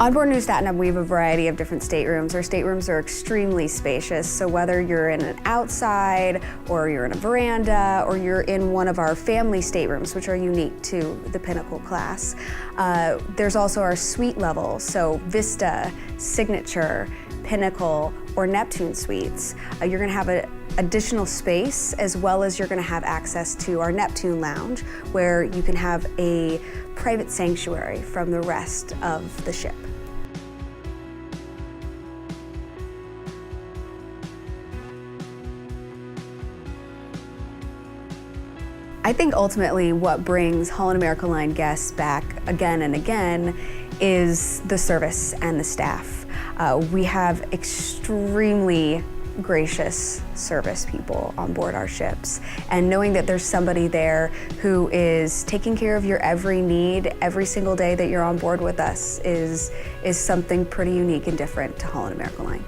On board New Statendam, we have a variety of different staterooms. Our staterooms are extremely spacious, so whether you're in an outside, or you're in a veranda, or you're in one of our family staterooms, which are unique to the Pinnacle-class. There's also our suite level, so Vista, Signature, Pinnacle, or Neptune Suites. You're going to have an additional space, as well as you're going to have access to our Neptune Lounge, where you can have a private sanctuary from the rest of the ship. I think ultimately what brings Holland America Line guests back again and again is the service and the staff. We have extremely gracious service people on board our ships, and knowing that there's somebody there who is taking care of your every need every single day that you're on board with us is something pretty unique and different to Holland America Line.